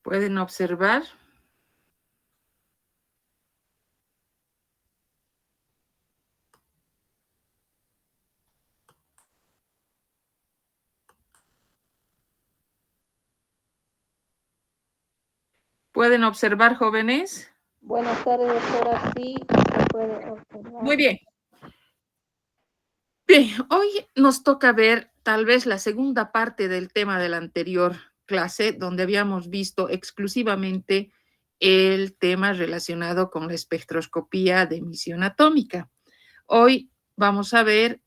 Pueden observar. ¿Pueden observar, jóvenes? Buenas tardes, doctora. Sí, se puede observar. Muy bien. Bien, hoy nos toca ver tal vez la segunda parte del tema de la anterior clase, donde habíamos visto exclusivamente el tema relacionado con la espectroscopía de emisión atómica. Hoy vamos a ver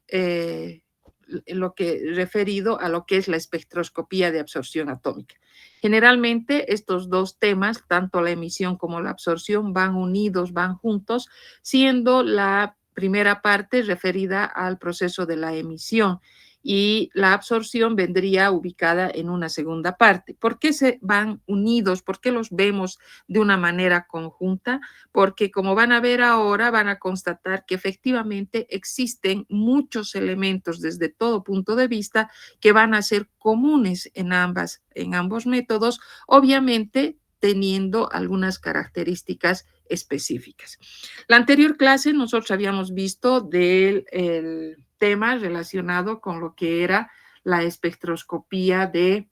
lo que referido a lo que es la espectroscopía de absorción atómica. Generalmente estos dos temas, tanto la emisión como la absorción, van unidos, van juntos, siendo la primera parte referida al proceso de la emisión y la absorción vendría ubicada en una segunda parte. ¿Por qué se van unidos? ¿Por qué los vemos de una manera conjunta? Porque como van a ver ahora, van a constatar que efectivamente existen muchos elementos desde todo punto de vista que van a ser comunes en ambos métodos, obviamente teniendo algunas características específicas. La anterior clase nosotros habíamos visto del tema relacionado con lo que era la espectroscopía de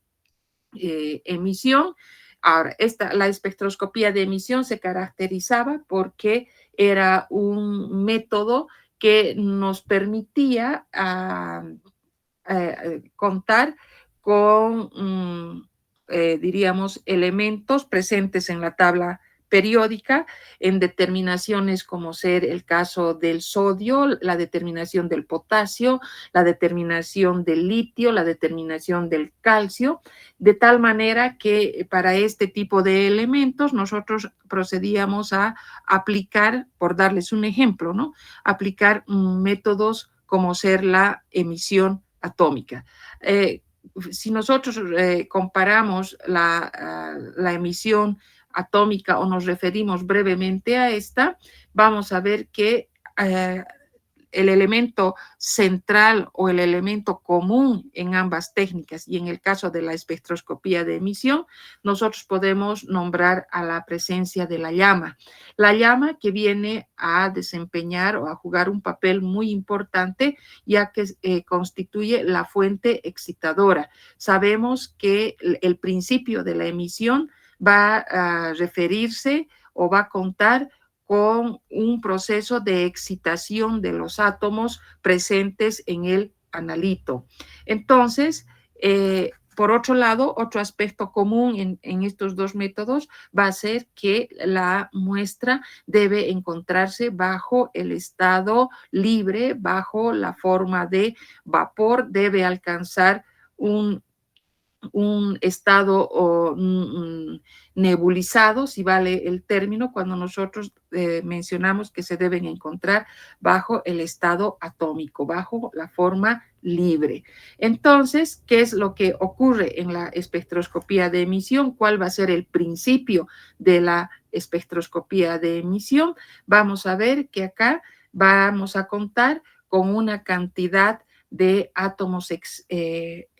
emisión. Ahora, la espectroscopía de emisión se caracterizaba porque era un método que nos permitía contar con, diríamos, elementos presentes en la tabla periódica en determinaciones como ser el caso del sodio, la determinación del potasio, la determinación del litio, la determinación del calcio, de tal manera que para este tipo de elementos nosotros procedíamos a aplicar, por darles un ejemplo, ¿no? Aplicar métodos como ser la emisión atómica. Si nosotros comparamos la emisión atómica o nos referimos brevemente a esta, vamos a ver que el elemento central o el elemento común en ambas técnicas y en el caso de la espectroscopía de emisión, nosotros podemos nombrar a la presencia de la llama. La llama que viene a desempeñar o a jugar un papel muy importante ya que constituye la fuente excitadora. Sabemos que el principio de la emisión va a referirse o va a contar con un proceso de excitación de los átomos presentes en el analito. Entonces, por otro lado, otro aspecto común en estos dos métodos va a ser que la muestra debe encontrarse bajo el estado libre, bajo la forma de vapor, debe alcanzar un estado nebulizado, si vale el término, cuando nosotros mencionamos que se deben encontrar bajo el estado atómico, bajo la forma libre. Entonces, ¿qué es lo que ocurre en la espectroscopía de emisión? ¿Cuál va a ser el principio de la espectroscopía de emisión? Vamos a ver que acá vamos a contar con una cantidad de átomos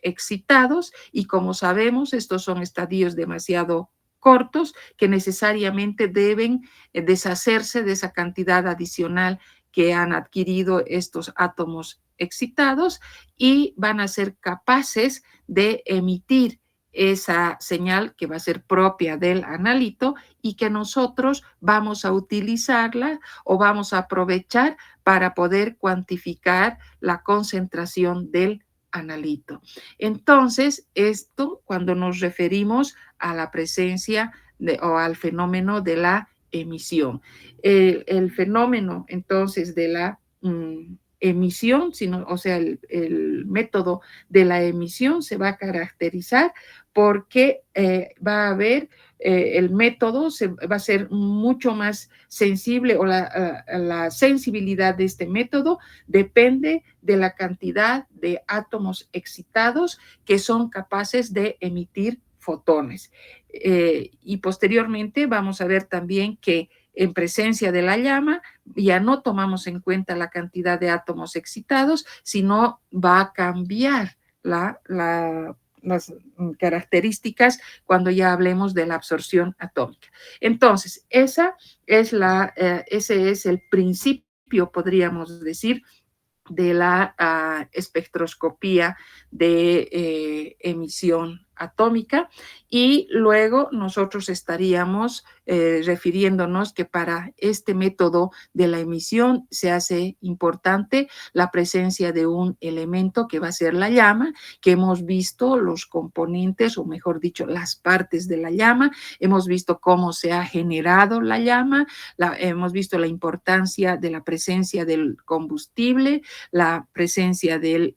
excitados y como sabemos, estos son estadios demasiado cortos que necesariamente deben deshacerse de esa cantidad adicional que han adquirido estos átomos excitados y van a ser capaces de emitir esa señal que va a ser propia del analito y que nosotros vamos a utilizarla o vamos a aprovechar para poder cuantificar la concentración del analito. Entonces, esto cuando nos referimos a la presencia o al fenómeno de la emisión. El fenómeno entonces de la emisión, o sea, el método de la emisión se va a caracterizar porque va a haber el método va a ser mucho más sensible o la sensibilidad de este método depende de la cantidad de átomos excitados que son capaces de emitir fotones. Y posteriormente vamos a ver también que en presencia de la llama ya no tomamos en cuenta la cantidad de átomos excitados, sino va a cambiar características cuando ya hablemos de la absorción atómica. Entonces, ese es el principio, podríamos decir, de la espectroscopía de emisión atómica, y luego nosotros estaríamos refiriéndonos que para este método de la emisión se hace importante la presencia de un elemento que va a ser la llama, que hemos visto los componentes, o mejor dicho, las partes de la llama, hemos visto cómo se ha generado la llama, hemos visto la importancia de la presencia del combustible, la presencia del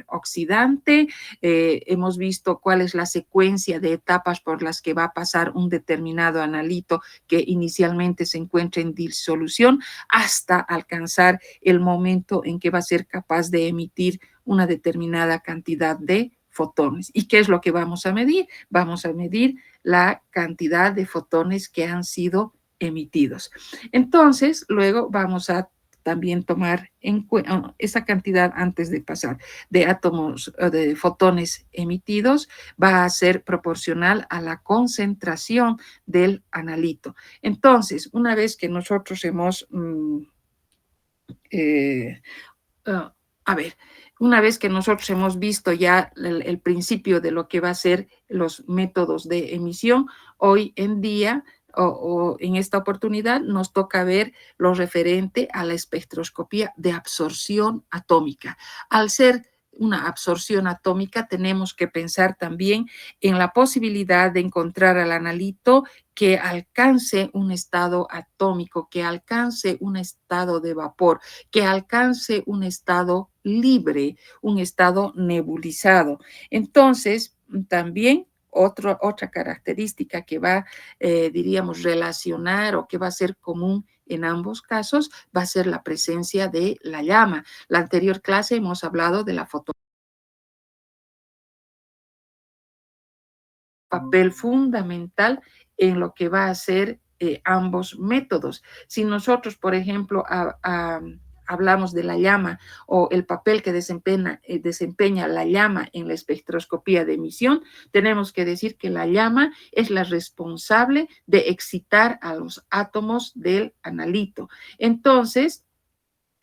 oxidante, hemos visto cuál es la secuencia de etapas por las que va a pasar un determinado analito que inicialmente se encuentra en disolución hasta alcanzar el momento en que va a ser capaz de emitir una determinada cantidad de fotones. ¿Y qué es lo que vamos a medir? Vamos a medir la cantidad de fotones que han sido emitidos. Entonces, luego vamos a también tomar en cuenta esa cantidad antes de pasar de átomos, de fotones emitidos, va a ser proporcional a la concentración del analito. Entonces, una vez que nosotros hemos, una vez que nosotros hemos visto ya el principio de lo que va a ser los métodos de emisión, hoy en día o en esta oportunidad nos toca ver lo referente a la espectroscopía de absorción atómica. Al ser una absorción atómica, tenemos que pensar también en la posibilidad de encontrar al analito que alcance un estado atómico, que alcance un estado de vapor, que alcance un estado libre, un estado nebulizado. Entonces, también otra característica que va, diríamos, relacionar o que va a ser común en ambos casos, va a ser la presencia de la llama. La anterior clase hemos hablado de la papel fundamental en lo que va a ser ambos métodos. Si nosotros, por ejemplo, hablamos de la llama o el papel que desempeña la llama en la espectroscopía de emisión, tenemos que decir que la llama es la responsable de excitar a los átomos del analito. Entonces,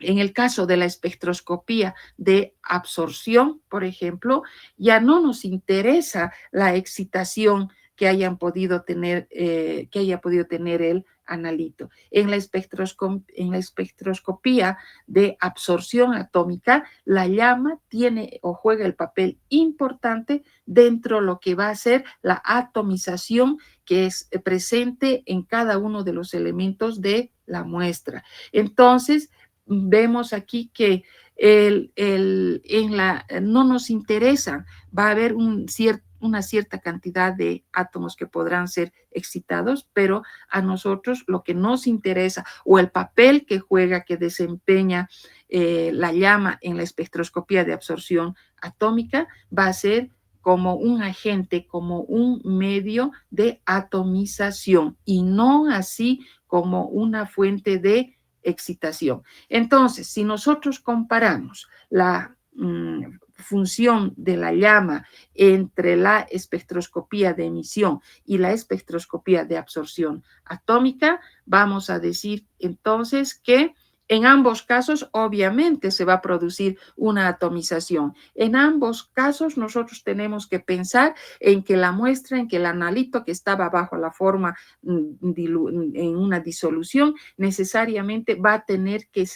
en el caso de la espectroscopía de absorción, por ejemplo, ya no nos interesa la excitación que haya podido tener el analito. En la espectroscopía de absorción atómica, la llama tiene o juega el papel importante dentro de lo que va a ser la atomización que es presente en cada uno de los elementos de la muestra. Entonces, vemos aquí que no nos interesa, va a haber una cierta cantidad de átomos que podrán ser excitados, pero a nosotros lo que nos interesa, o el papel que juega, que desempeña la llama en la espectroscopía de absorción atómica, va a ser como un agente, como un medio de atomización, y no así como una fuente de excitación. Entonces, si nosotros comparamos la función de la llama entre la espectroscopía de emisión y la espectroscopía de absorción atómica, vamos a decir entonces que en ambos casos, obviamente, se va a producir una atomización. En ambos casos, nosotros tenemos que pensar en que la muestra, en que el analito que estaba bajo la forma en una disolución, necesariamente va a tener que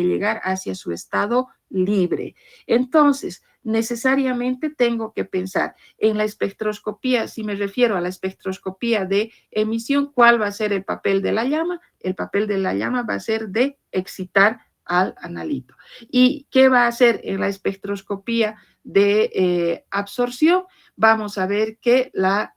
llegar hacia su estado libre. Entonces, necesariamente tengo que pensar en la espectroscopía, si me refiero a la espectroscopía de emisión, ¿cuál va a ser el papel de la llama? El papel de la llama va a ser de excitar al analito. ¿Y qué va a hacer en la espectroscopía de absorción? Vamos a ver que la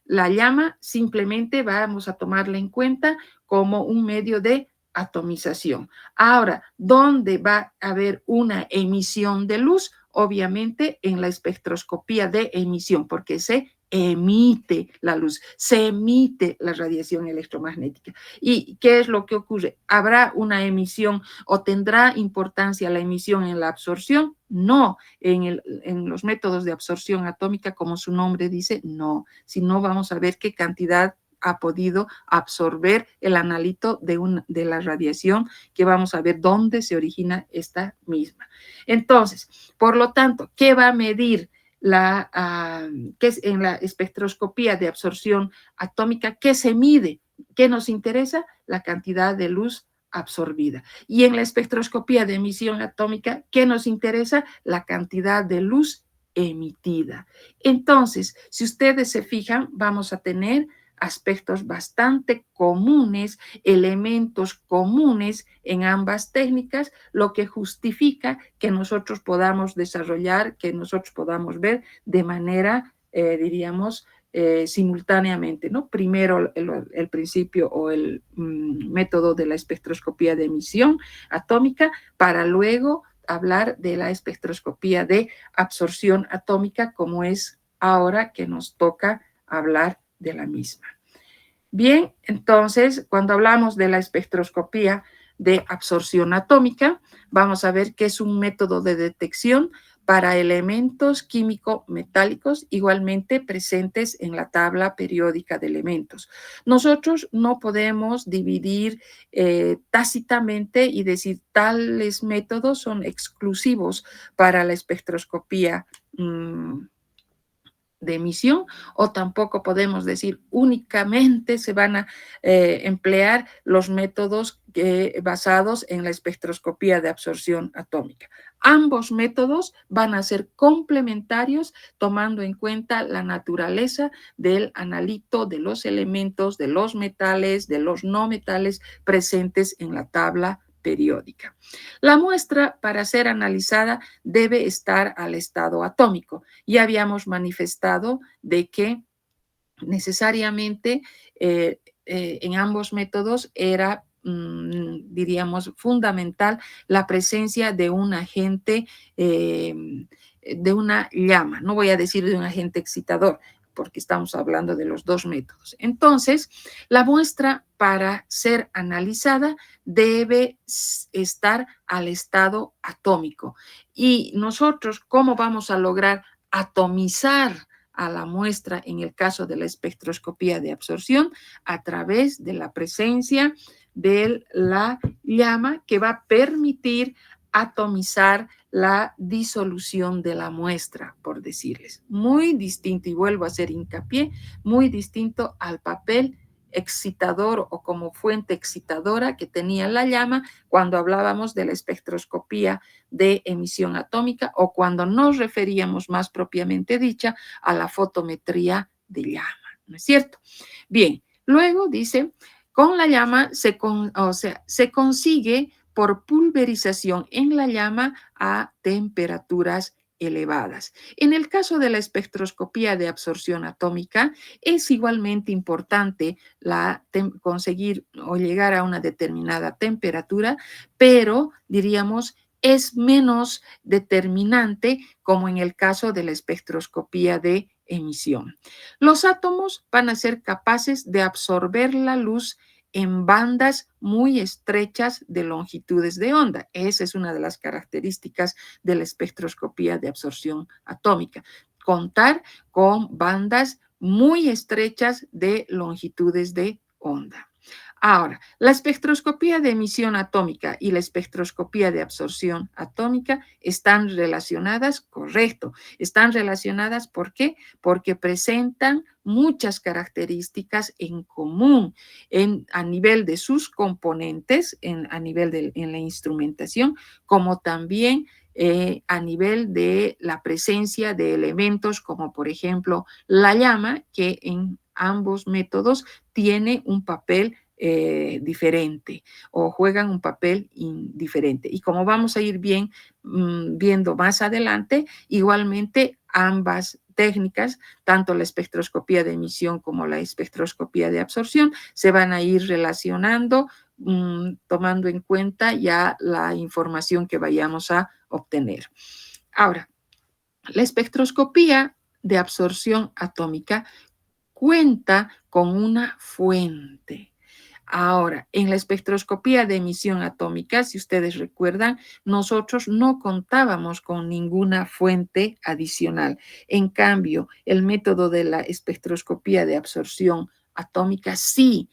llama simplemente vamos a tomarla en cuenta como un medio de atomización. Ahora, ¿dónde va a haber una emisión de luz? Obviamente en la espectroscopía de emisión, porque se emite la luz, se emite la radiación electromagnética. ¿Y qué es lo que ocurre? ¿Habrá una emisión o tendrá importancia la emisión en la absorción? No, en los métodos de absorción atómica, como su nombre dice, no, sino vamos a ver qué cantidad ha podido absorber el analito de la radiación, que vamos a ver dónde se origina esta misma. Entonces, por lo tanto, ¿qué va a medir que es en la espectroscopía de absorción atómica? ¿Qué se mide? ¿Qué nos interesa? La cantidad de luz absorbida. Y en la espectroscopía de emisión atómica, ¿qué nos interesa? La cantidad de luz emitida. Entonces, si ustedes se fijan, vamos a tener aspectos bastante comunes, elementos comunes en ambas técnicas, lo que justifica que nosotros podamos desarrollar, que nosotros podamos ver de manera, diríamos, simultáneamente, ¿no? Primero el principio o el método de la espectroscopía de emisión atómica, para luego hablar de la espectroscopía de absorción atómica, como es ahora que nos toca hablar de la misma. Bien, entonces, cuando hablamos de la espectroscopía de absorción atómica, vamos a ver que es un método de detección para elementos químico-metálicos igualmente presentes en la tabla periódica de elementos. Nosotros no podemos dividir tácitamente y decir tales métodos son exclusivos para la espectroscopía de emisión, o tampoco podemos decir únicamente se van a emplear los métodos basados en la espectroscopía de absorción atómica. Ambos métodos van a ser complementarios tomando en cuenta la naturaleza del analito, de los elementos, de los metales, de los no metales presentes en la tabla periódica. La muestra, para ser analizada, debe estar al estado atómico. Ya habíamos manifestado de que necesariamente en ambos métodos era, diríamos, fundamental la presencia de un agente, de una llama. No voy a decir de un agente excitador, porque estamos hablando de los dos métodos. Entonces, la muestra, para ser analizada, debe estar al estado atómico. Y nosotros, ¿cómo vamos a lograr atomizar a la muestra en el caso de la espectroscopía de absorción? A través de la presencia de la llama, que va a permitir atomizar la disolución de la muestra, por decirles. Muy distinto, y vuelvo a hacer hincapié, muy distinto al papel excitador o como fuente excitadora que tenía la llama cuando hablábamos de la espectroscopía de emisión atómica, o cuando nos referíamos más propiamente dicha a la fotometría de llama, ¿no es cierto? Bien, luego dice, con la llama se consigue por pulverización en la llama a temperaturas elevadas. En el caso de la espectroscopía de absorción atómica, es igualmente importante conseguir o llegar a una determinada temperatura, pero diríamos es menos determinante como en el caso de la espectroscopía de emisión. Los átomos van a ser capaces de absorber la luz en bandas muy estrechas de longitudes de onda. Esa es una de las características de la espectroscopía de absorción atómica. Contar con bandas muy estrechas de longitudes de onda. Ahora, la espectroscopía de emisión atómica y la espectroscopía de absorción atómica están relacionadas, correcto. Están relacionadas, ¿por qué? Porque presentan muchas características en común a nivel de sus componentes, a nivel en la instrumentación, como también a nivel de la presencia de elementos como, por ejemplo, la llama, que en ambos métodos tiene un papel diferente, o juegan un papel diferente. Y como vamos a ir viendo más adelante, igualmente ambas técnicas, tanto la espectroscopía de emisión como la espectroscopía de absorción, se van a ir relacionando, tomando en cuenta ya la información que vayamos a obtener. Ahora, la espectroscopía de absorción atómica cuenta con una fuente. Ahora, en la espectroscopía de emisión atómica, si ustedes recuerdan, nosotros no contábamos con ninguna fuente adicional. En cambio, el método de la espectroscopía de absorción atómica sí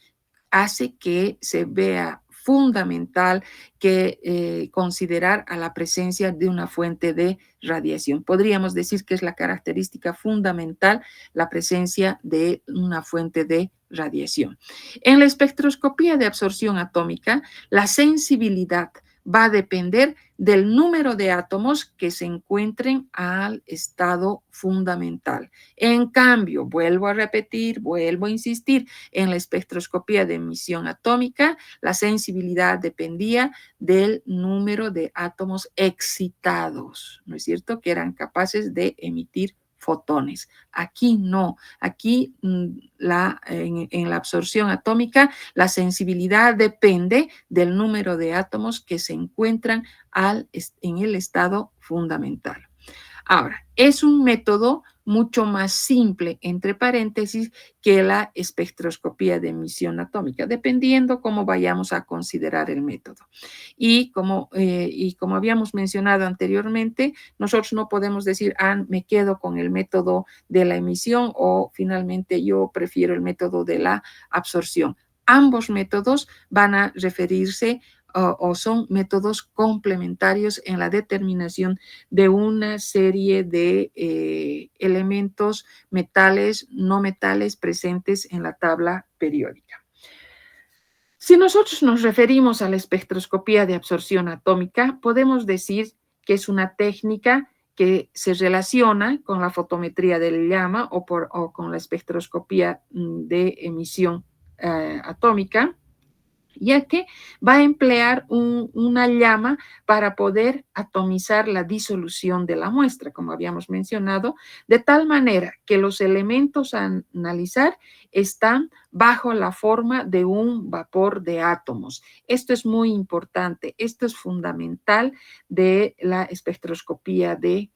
hace que se vea fundamental que considerar a la presencia de una fuente de radiación. Podríamos decir que es la característica fundamental la presencia de una fuente de radiación. En la espectroscopía de absorción atómica, la sensibilidad va a depender del número de átomos que se encuentren al estado fundamental. En cambio, vuelvo a repetir, vuelvo a insistir, en la espectroscopía de emisión atómica, la sensibilidad dependía del número de átomos excitados, ¿no es cierto?, que eran capaces de emitir fotones. Aquí no, aquí en la absorción atómica la sensibilidad depende del número de átomos que se encuentran en el estado fundamental. Ahora, es un método mucho más simple, entre paréntesis, que la espectroscopía de emisión atómica, dependiendo cómo vayamos a considerar el método. Y como habíamos mencionado anteriormente, nosotros no podemos decir, me quedo con el método de la emisión o finalmente yo prefiero el método de la absorción. Ambos métodos van a referirse o son métodos complementarios en la determinación de una serie de elementos metales, no metales presentes en la tabla periódica. Si nosotros nos referimos a la espectroscopía de absorción atómica, podemos decir que es una técnica que se relaciona con la fotometría de llama o con la espectroscopía de emisión atómica, ya que va a emplear una llama para poder atomizar la disolución de la muestra, como habíamos mencionado, de tal manera que los elementos a analizar están bajo la forma de un vapor de átomos. Esto es muy importante, esto es fundamental de la espectroscopía de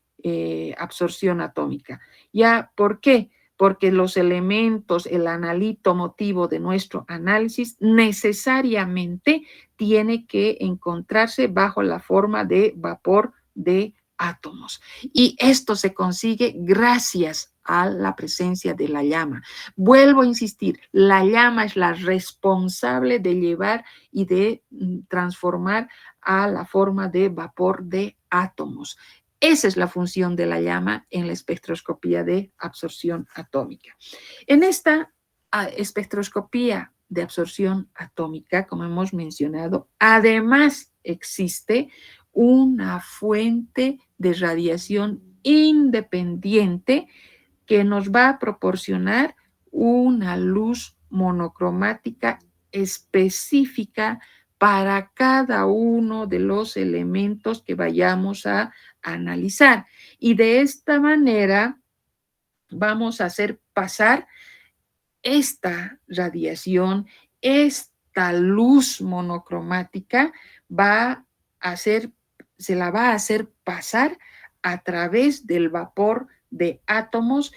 absorción atómica. ¿Ya por qué? Porque los elementos, el analito motivo de nuestro análisis necesariamente tiene que encontrarse bajo la forma de vapor de átomos. Y esto se consigue gracias a la presencia de la llama. Vuelvo a insistir, la llama es la responsable de llevar y de transformar a la forma de vapor de átomos. Esa es la función de la llama en la espectroscopía de absorción atómica. En esta espectroscopía de absorción atómica, como hemos mencionado, además existe una fuente de radiación independiente que nos va a proporcionar una luz monocromática específica para cada uno de los elementos que vayamos a analizar. Y de esta manera vamos a hacer pasar esta radiación, esta luz monocromática se la va a hacer pasar a través del vapor de átomos,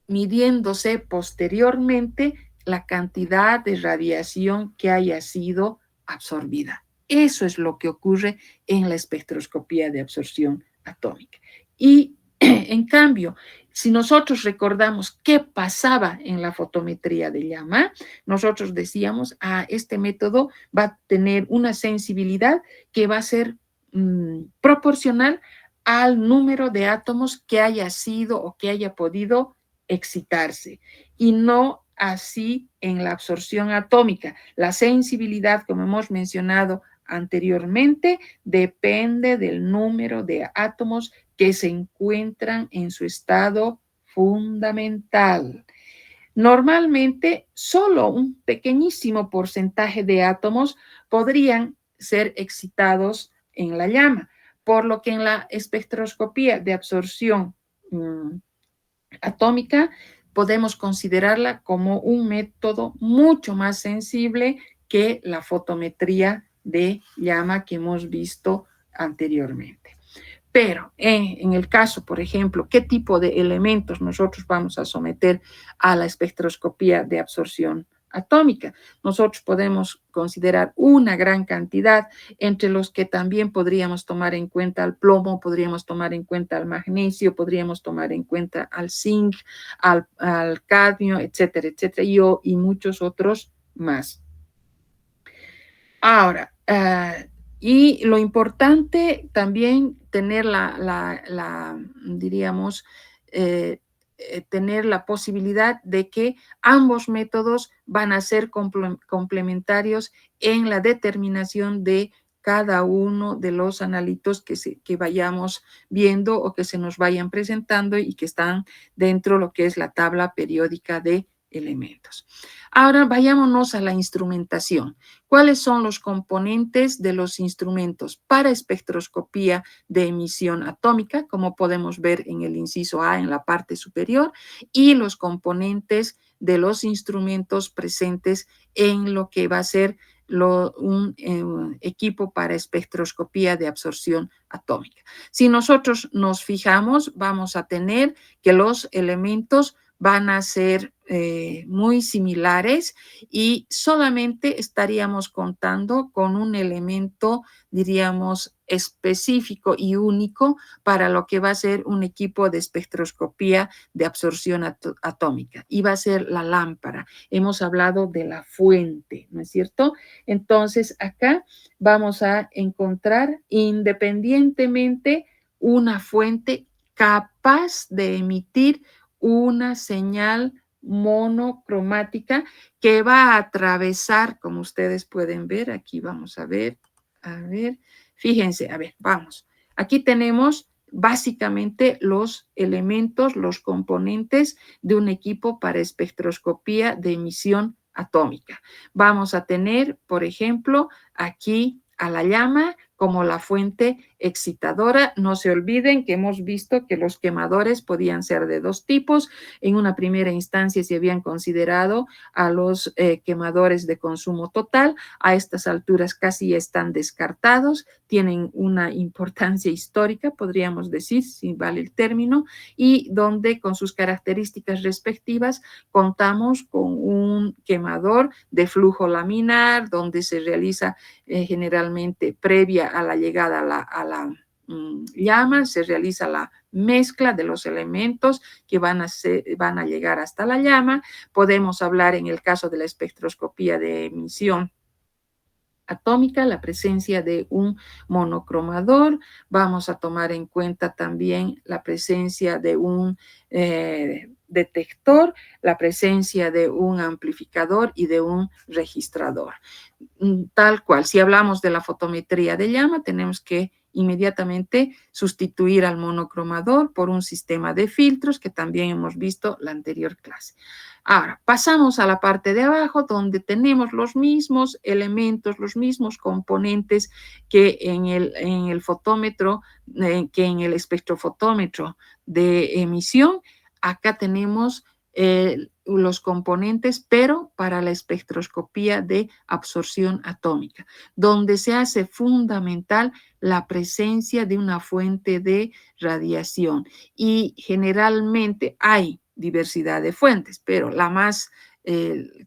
midiéndose posteriormente la cantidad de radiación que haya sido absorbida. Eso es lo que ocurre en la espectroscopía de absorción atómica. Y en cambio, si nosotros recordamos qué pasaba en la fotometría de llama, nosotros decíamos, este método va a tener una sensibilidad que va a ser proporcional al número de átomos que haya sido o que haya podido excitarse, y no así en la absorción atómica. La sensibilidad, como hemos mencionado anteriormente, depende del número de átomos que se encuentran en su estado fundamental. Normalmente, solo un pequeñísimo porcentaje de átomos podrían ser excitados en la llama, por lo que en la espectroscopía de absorción atómica podemos considerarla como un método mucho más sensible que la fotometría de llama que hemos visto anteriormente. Pero en el caso, por ejemplo, qué tipo de elementos nosotros vamos a someter a la espectroscopía de absorción atómica. Nosotros podemos considerar una gran cantidad, entre los que también podríamos tomar en cuenta al plomo, podríamos tomar en cuenta al magnesio, podríamos tomar en cuenta al zinc, al cadmio, etcétera, etcétera, y muchos otros más. Ahora, y lo importante también tener diríamos, tener la posibilidad de que ambos métodos van a ser complementarios en la determinación de cada uno de los analitos que vayamos viendo o que se nos vayan presentando y que están dentro de lo que es la tabla periódica de elementos. Ahora vayámonos a la instrumentación. ¿Cuáles son los componentes de los instrumentos para espectroscopía de emisión atómica? Como podemos ver en el inciso A en la parte superior, y los componentes de los instrumentos presentes en lo que va a ser un equipo para espectroscopía de absorción atómica. Si nosotros nos fijamos, vamos a tener que los elementos van a ser muy similares y solamente estaríamos contando con un elemento, diríamos, específico y único para lo que va a ser un equipo de espectroscopía de absorción atómica, y va a ser la lámpara. Hemos hablado de la fuente, ¿no es cierto? Entonces, acá vamos a encontrar independientemente una fuente capaz de emitir una señal monocromática que va a atravesar, como ustedes pueden ver, aquí vamos a ver, fíjense, vamos. Aquí tenemos básicamente los elementos, los componentes de un equipo para espectroscopía de emisión atómica. Vamos a tener, por ejemplo, aquí a la llama como la fuente excitadora. No se olviden que hemos visto que los quemadores podían ser de dos tipos. En una primera instancia se habían considerado a los quemadores de consumo total. A estas alturas casi están descartados, tienen una importancia histórica, podríamos decir, si vale el término, y donde con sus características respectivas contamos con un quemador de flujo laminar, donde se realiza generalmente previa a la llegada a la llama, se realiza la mezcla de los elementos que van a llegar hasta la llama. Podemos hablar en el caso de la espectroscopía de emisión atómica, la presencia de un monocromador. Vamos a tomar en cuenta también la presencia de un detector, la presencia de un amplificador y de un registrador. Tal cual, si hablamos de la fotometría de llama, tenemos que inmediatamente sustituir al monocromador por un sistema de filtros que también hemos visto la anterior clase. Ahora, pasamos a la parte de abajo, donde tenemos los mismos elementos, los mismos componentes que en el fotómetro, que en el espectrofotómetro de emisión. Acá tenemos los componentes, pero para la espectroscopía de absorción atómica, donde se hace fundamental la presencia de una fuente de radiación. Y generalmente hay diversidad de fuentes, pero la más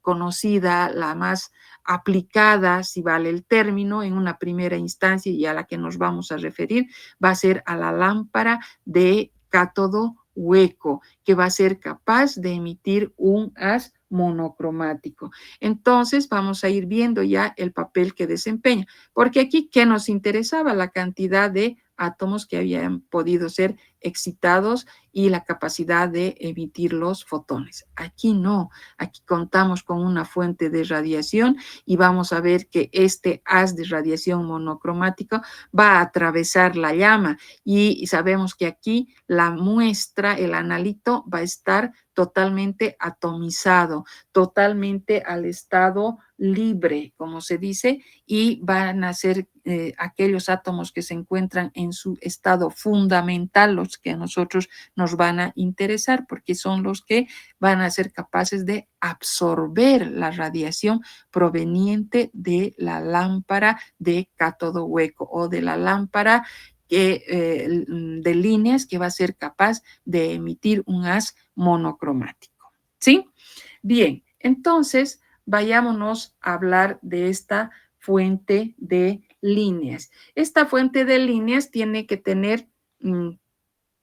conocida, la más aplicada, si vale el término, en una primera instancia y a la que nos vamos a referir, va a ser a la lámpara de cátodo hueco, que va a ser capaz de emitir un haz monocromático. Entonces vamos a ir viendo ya el papel que desempeña, porque aquí, ¿qué nos interesaba? La cantidad de átomos que habían podido ser excitados y la capacidad de emitir los fotones. Aquí no, aquí contamos con una fuente de radiación y vamos a ver que este haz de radiación monocromática va a atravesar la llama, y sabemos que aquí la muestra, el analito, va a estar totalmente atomizado, totalmente al estado libre, como se dice, y van a ser aquellos átomos que se encuentran en su estado fundamental los que a nosotros nos van a interesar, porque son los que van a ser capaces de absorber la radiación proveniente de la lámpara de cátodo hueco o de la lámpara de líneas que va a ser capaz de emitir un haz monocromático. ¿Sí? Bien, entonces vayámonos a hablar de esta fuente de líneas. Esta fuente de líneas tiene que tener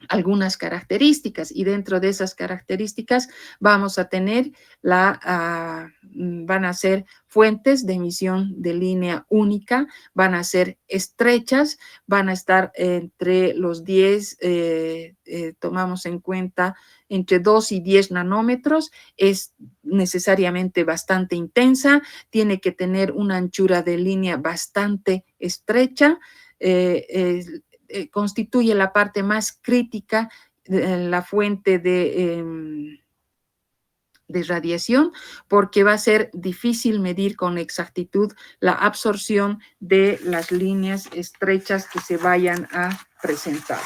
algunas características y dentro de esas características vamos a tener van a ser fuentes de emisión de línea única, van a ser estrechas, van a estar entre los 10, tomamos en cuenta entre 2 y 10 nanómetros, es necesariamente bastante intensa, tiene que tener una anchura de línea bastante estrecha, constituye la parte más crítica de la fuente de radiación, porque va a ser difícil medir con exactitud la absorción de las líneas estrechas que se vayan a presentar.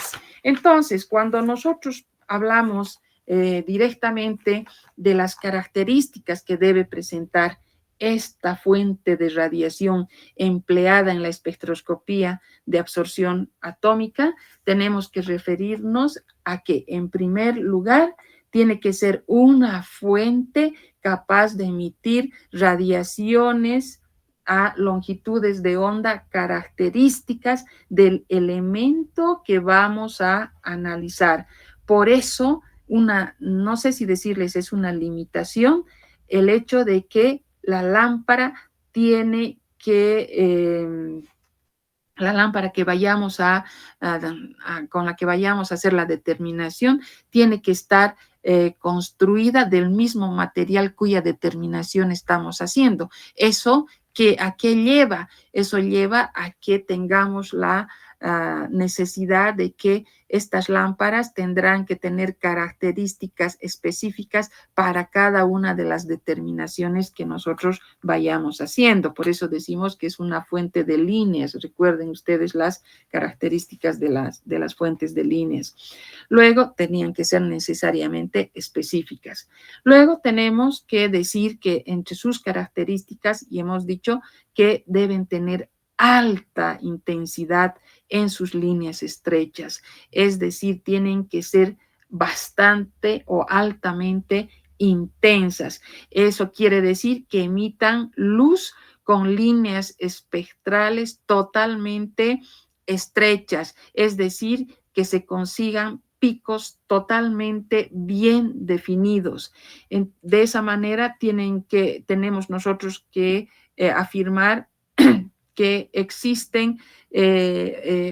Entonces, cuando nosotros hablamos directamente de las características que debe presentar esta fuente de radiación empleada en la espectroscopía de absorción atómica, tenemos que referirnos a que, en primer lugar, tiene que ser una fuente capaz de emitir radiaciones a longitudes de onda características del elemento que vamos a analizar. Por eso, no sé si decirles es una limitación, el hecho de que la lámpara tiene que la lámpara que vayamos con la que vayamos a hacer la determinación tiene que estar construida del mismo material cuya determinación estamos haciendo. ¿Eso a qué lleva? Eso lleva a que tengamos la necesidad de que estas lámparas tendrán que tener características específicas para cada una de las determinaciones que nosotros vayamos haciendo. Por eso decimos que es una fuente de líneas. Recuerden ustedes las características de las fuentes de líneas. Luego, tenían que ser necesariamente específicas. Luego, tenemos que decir que entre sus características, y hemos dicho que deben tener alta intensidad en sus líneas estrechas, es decir, tienen que ser bastante o altamente intensas. Eso quiere decir que emitan luz con líneas espectrales totalmente estrechas, es decir, que se consigan picos totalmente bien definidos. De esa manera tenemos nosotros que afirmar que existen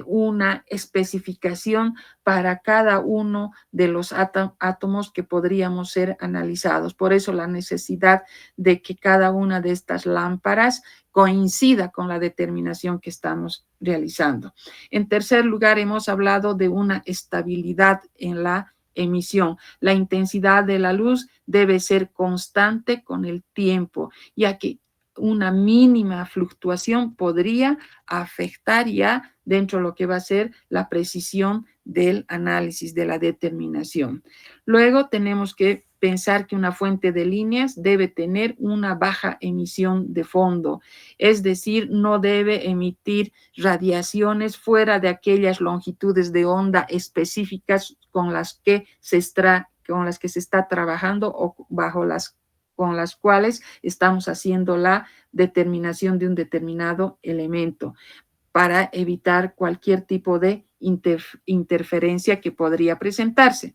una especificación para cada uno de los átomos que podríamos ser analizados. Por eso la necesidad de que cada una de estas lámparas coincida con la determinación que estamos realizando. En tercer lugar, hemos hablado de una estabilidad en la emisión. La intensidad de la luz debe ser constante con el tiempo, ya que una mínima fluctuación podría afectar ya dentro de lo que va a ser la precisión del análisis, de la determinación. Luego tenemos que pensar que una fuente de líneas debe tener una baja emisión de fondo, es decir, no debe emitir radiaciones fuera de aquellas longitudes de onda específicas con las que se está trabajando o con las cuales estamos haciendo la determinación de un determinado elemento para evitar cualquier tipo de interferencia que podría presentarse.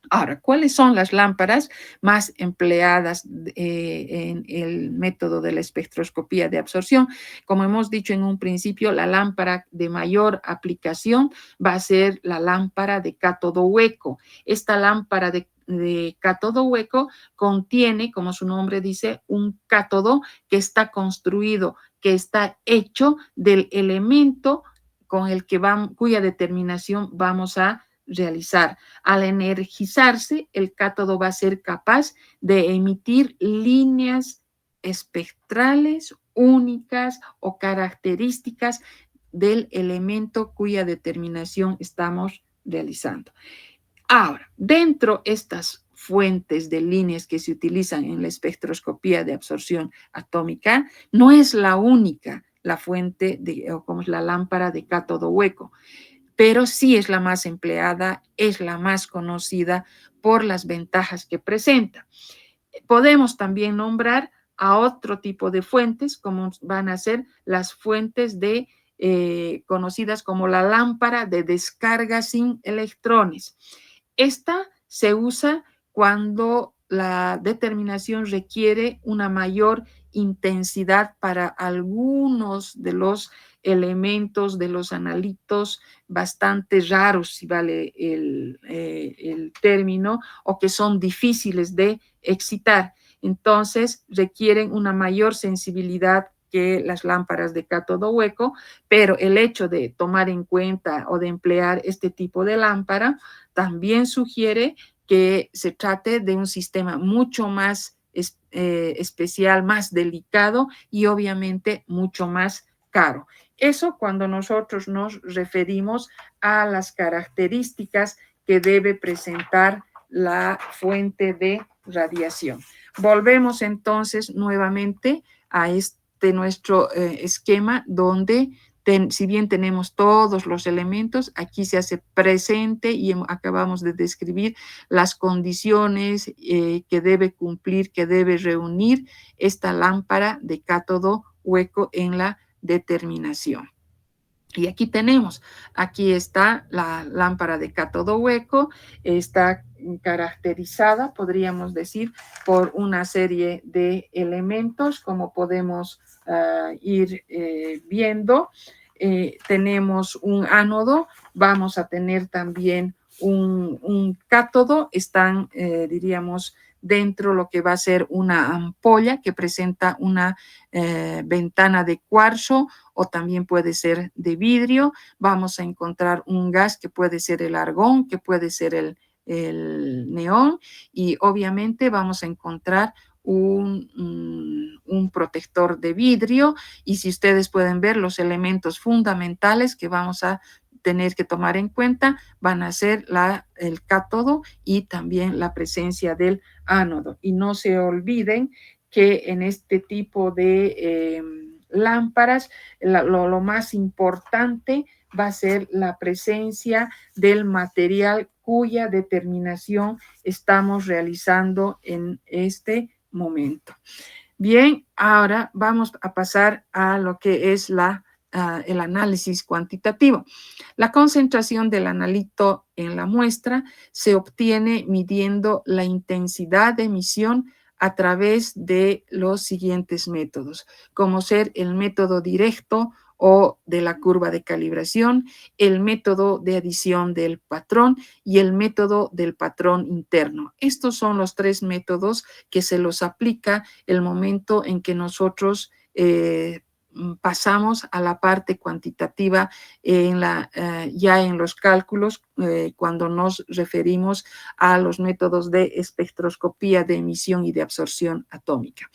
Ahora, ¿cuáles son las lámparas más empleadas en el método de la espectroscopía de absorción? Como hemos dicho en un principio, la lámpara de mayor aplicación va a ser la lámpara de cátodo hueco. Esta lámpara de cátodo hueco contiene, como su nombre dice, un cátodo que está construido, que está hecho del elemento cuya determinación vamos a realizar. Al energizarse, el cátodo va a ser capaz de emitir líneas espectrales únicas o características del elemento cuya determinación estamos realizando. Ahora, dentro de estas fuentes de líneas que se utilizan en la espectroscopía de absorción atómica, no es la única la fuente como es la lámpara de cátodo hueco. pero sí es la más empleada, es la más conocida por las ventajas que presenta. Podemos también nombrar a otro tipo de fuentes, como van a ser las fuentes conocidas como la lámpara de descarga sin electrones. Esta se usa cuando la determinación requiere una mayor intensidad para algunos de los elementos, de los analitos bastante raros, si vale el término, o que son difíciles de excitar. Entonces requieren una mayor sensibilidad que las lámparas de cátodo hueco, pero el hecho de tomar en cuenta o de emplear este tipo de lámpara también sugiere que se trate de un sistema mucho más especial, más delicado y obviamente mucho más caro. Eso cuando nosotros nos referimos a las características que debe presentar la fuente de radiación. Volvemos entonces nuevamente a nuestro esquema donde si bien tenemos todos los elementos, aquí se hace presente y acabamos de describir las condiciones que debe cumplir, que debe reunir esta lámpara de cátodo hueco en la determinación. Y aquí está la lámpara de cátodo hueco, está caracterizada, podríamos decir, por una serie de elementos, como podemos ir viendo. Tenemos un ánodo, vamos a tener también un cátodo, están, diríamos, dentro lo que va a ser una ampolla que presenta una ventana de cuarzo o también puede ser de vidrio. Vamos a encontrar un gas que puede ser el argón, que puede ser el neón y obviamente vamos a encontrar un protector de vidrio y si ustedes pueden ver los elementos fundamentales que vamos a tener que tomar en cuenta van a ser el cátodo y también la presencia del ánodo. Y no se olviden que en este tipo de lámparas lo más importante va a ser la presencia del material cuya determinación estamos realizando en este momento. Bien, ahora vamos a pasar a lo que es el análisis cuantitativo. La concentración del analito en la muestra se obtiene midiendo la intensidad de emisión a través de los siguientes métodos, como ser el método directo o de la curva de calibración, el método de adición del patrón y el método del patrón interno. Estos son los tres métodos que se los aplica el momento en que nosotros pasamos a la parte cuantitativa ya en los cálculos cuando nos referimos a los métodos de espectroscopía de emisión y de absorción atómica.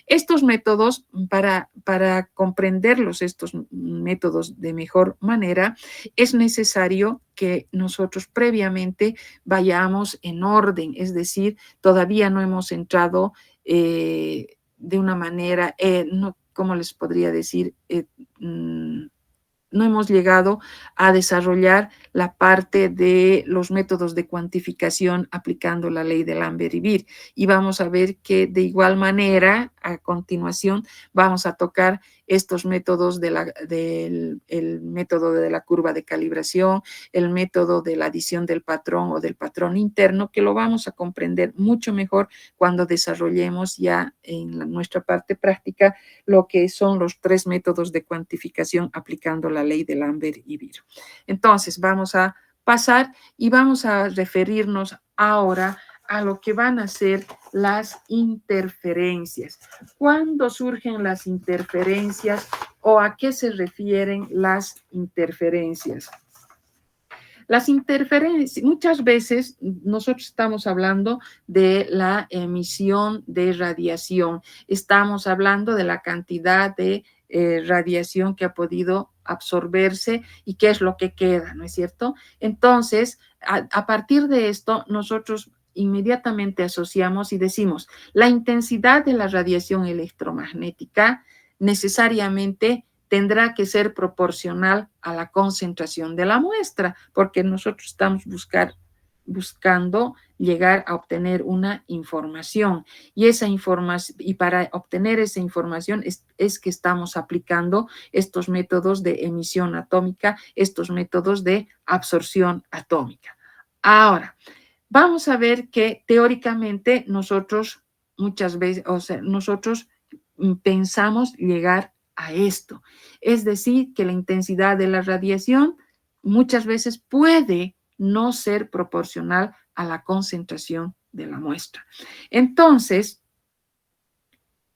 Estos métodos, para comprenderlos, estos métodos de mejor manera, es necesario que nosotros previamente vayamos en orden, es decir, todavía no hemos entrado de una manera, ¿cómo les podría decir? No hemos llegado a desarrollar la parte de los métodos de cuantificación aplicando la ley de Lambert y Beer. Y vamos a ver que de igual manera, a continuación, vamos a tocar estos métodos del método de la curva de calibración, el método de la adición del patrón o del patrón interno, que lo vamos a comprender mucho mejor cuando desarrollemos ya en nuestra parte práctica lo que son los tres métodos de cuantificación aplicando la ley de Lambert y Beer. Entonces, vamos a pasar y vamos a referirnos ahora a lo que van a ser las interferencias. ¿Cuándo surgen las interferencias o a qué se refieren las interferencias? Las interferencias, muchas veces nosotros estamos hablando de la emisión de radiación, estamos hablando de la cantidad de radiación que ha podido absorberse y qué es lo que queda, ¿no es cierto? Entonces, a partir de esto, nosotros inmediatamente asociamos y decimos, la intensidad de la radiación electromagnética necesariamente tendrá que ser proporcional a la concentración de la muestra, porque nosotros estamos buscando llegar a obtener una información, y esa información, y para obtener esa información es que estamos aplicando estos métodos de emisión atómica, estos métodos de absorción atómica. Ahora, vamos a ver que teóricamente nosotros muchas veces, o sea, nosotros pensamos llegar a esto. Es decir, que la intensidad de la radiación muchas veces puede no ser proporcional a la concentración de la muestra. Entonces,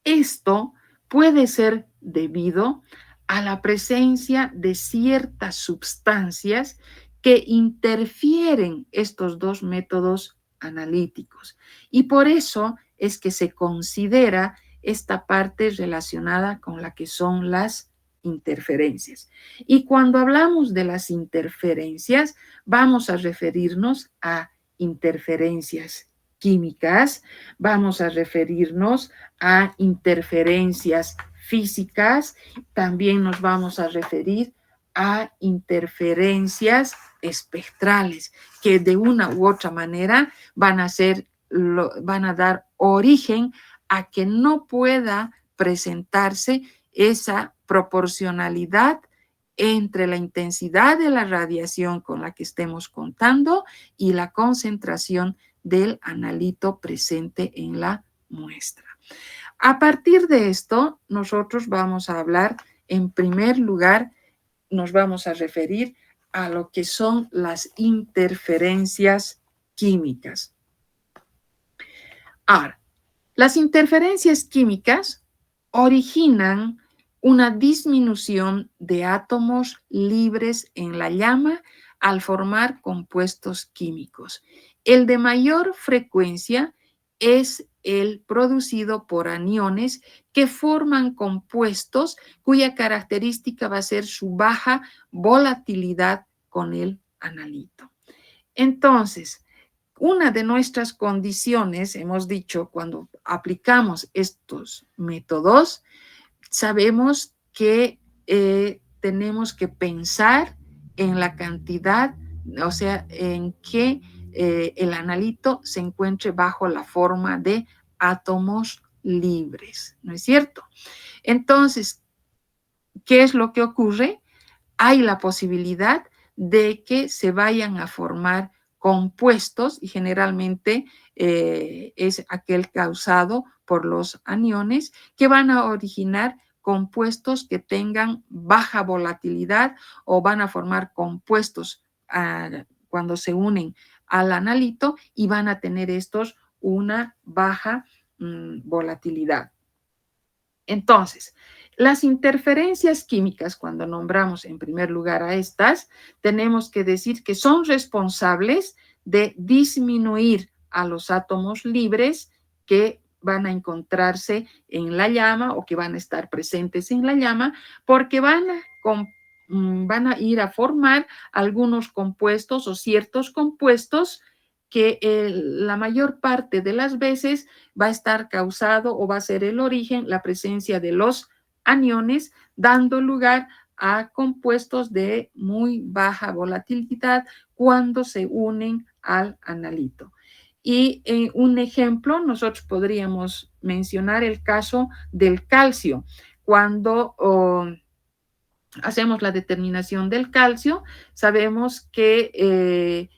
esto puede ser debido a la presencia de ciertas sustancias que interfieren estos dos métodos analíticos. Y por eso es que se considera esta parte relacionada con la que son las interferencias. Y cuando hablamos de las interferencias, vamos a referirnos a interferencias químicas, vamos a referirnos a interferencias físicas, también nos vamos a referir a interferencias espectrales, que de una u otra manera van a dar origen a que no pueda presentarse esa proporcionalidad entre la intensidad de la radiación con la que estemos contando y la concentración del analito presente en la muestra. A partir de esto, nosotros vamos a hablar, en primer lugar, nos vamos a referir a lo que son las interferencias químicas. Ahora, las interferencias químicas originan una disminución de átomos libres en la llama al formar compuestos químicos. El de mayor frecuencia es el producido por aniones que forman compuestos cuya característica va a ser su baja volatilidad con el analito. Entonces, una de nuestras condiciones, hemos dicho, cuando aplicamos estos métodos, sabemos que tenemos que pensar en la cantidad, o sea, en que el analito se encuentre bajo la forma de átomos libres, ¿no es cierto? Entonces, ¿qué es lo que ocurre? Hay la posibilidad de que se vayan a formar compuestos, y generalmente es aquel causado por los aniones, que van a originar compuestos que tengan baja volatilidad, o van a formar compuestos cuando se unen al analito, y van a tener estos una baja volatilidad. Entonces, las interferencias químicas, cuando nombramos en primer lugar a estas, tenemos que decir que son responsables de disminuir a los átomos libres que van a encontrarse en la llama o que van a estar presentes en la llama, porque van a ir a formar algunos compuestos o ciertos compuestos que la mayor parte de las veces va a estar causado o va a ser el origen la presencia de los aniones, dando lugar a compuestos de muy baja volatilidad cuando se unen al analito. Y un ejemplo, nosotros podríamos mencionar el caso del calcio. Cuando hacemos la determinación del calcio, sabemos que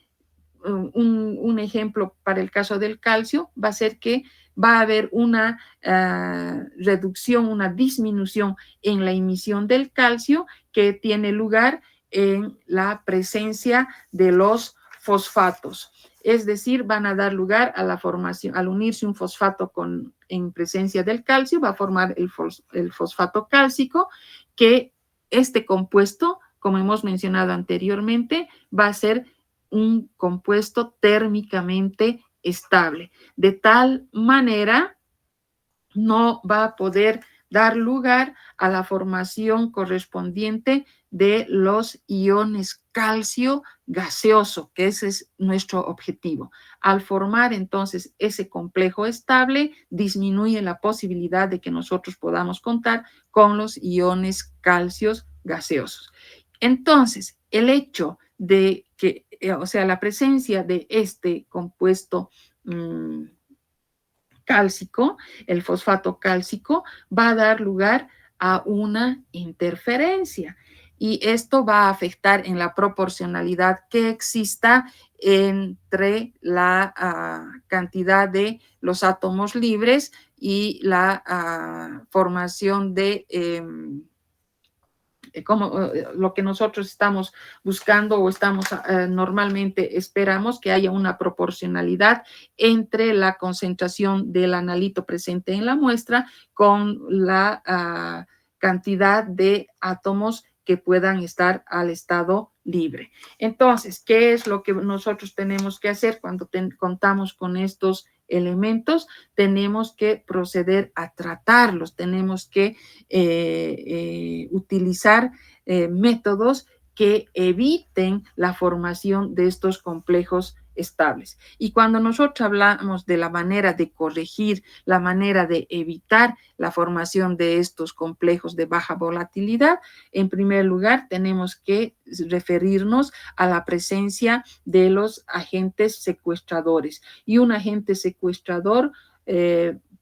un ejemplo para el caso del calcio va a ser que va a haber una reducción, una disminución en la emisión del calcio que tiene lugar en la presencia de los fosfatos. Es decir, van a dar lugar a la formación, al unirse un fosfato en presencia del calcio, va a formar el fosfato cálcico, que este compuesto, como hemos mencionado anteriormente, va a ser un compuesto térmicamente estable. De tal manera, no va a poder dar lugar a la formación correspondiente de los iones calcio gaseoso, que ese es nuestro objetivo. Al formar entonces ese complejo estable, disminuye la posibilidad de que nosotros podamos contar con los iones calcios gaseosos. Entonces, el hecho de que, o sea, la presencia de este compuesto cálcico, el fosfato cálcico, va a dar lugar a una interferencia y esto va a afectar en la proporcionalidad que exista entre la cantidad de los átomos libres y la formación de como lo que nosotros estamos buscando o estamos normalmente esperamos que haya una proporcionalidad entre la concentración del analito presente en la muestra con la cantidad de átomos que puedan estar al estado libre. Entonces, ¿qué es lo que nosotros tenemos que hacer cuando contamos con estos elementos? Tenemos que proceder a tratarlos, tenemos que utilizar métodos que eviten la formación de estos complejos estables. Y cuando nosotros hablamos de la manera de corregir, la manera de evitar la formación de estos complejos de baja volatilidad, en primer lugar tenemos que referirnos a la presencia de los agentes secuestradores. Y un agente secuestrador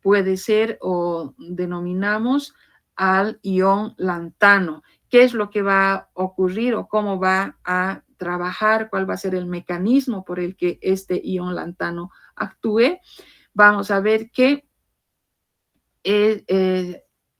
puede ser o denominamos al ion lantano. ¿Qué es lo que va a ocurrir o cómo va a trabajar? ¿Cuál va a ser el mecanismo por el que este ion lantano actúe? Vamos a ver que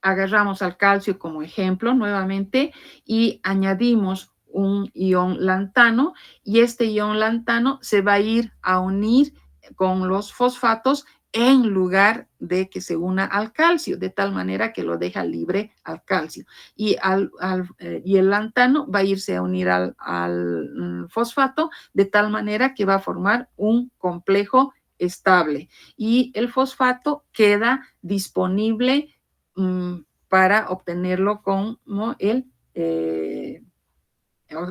agarramos al calcio como ejemplo nuevamente y añadimos un ion lantano y este ion lantano se va a ir a unir con los fosfatos en lugar de que se una al calcio, de tal manera que lo deja libre al calcio. Y el lantano va a irse a unir al fosfato de tal manera que va a formar un complejo estable. Y el fosfato queda disponible para obtenerlo como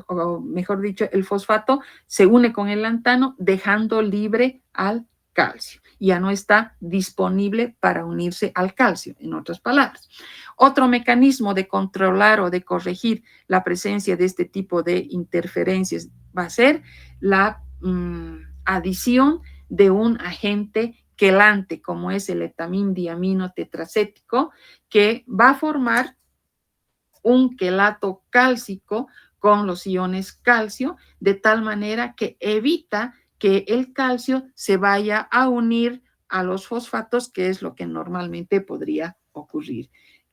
o mejor dicho, el fosfato se une con el lantano dejando libre al calcio. Ya no está disponible para unirse al calcio, en otras palabras. Otro mecanismo de controlar o de corregir la presencia de este tipo de interferencias va a ser la adición de un agente quelante, como es el etamindiamino tetracético, que va a formar un quelato cálcico con los iones calcio, de tal manera que evita que el calcio se vaya a unir a los fosfatos, que es lo que normalmente podría ocurrir.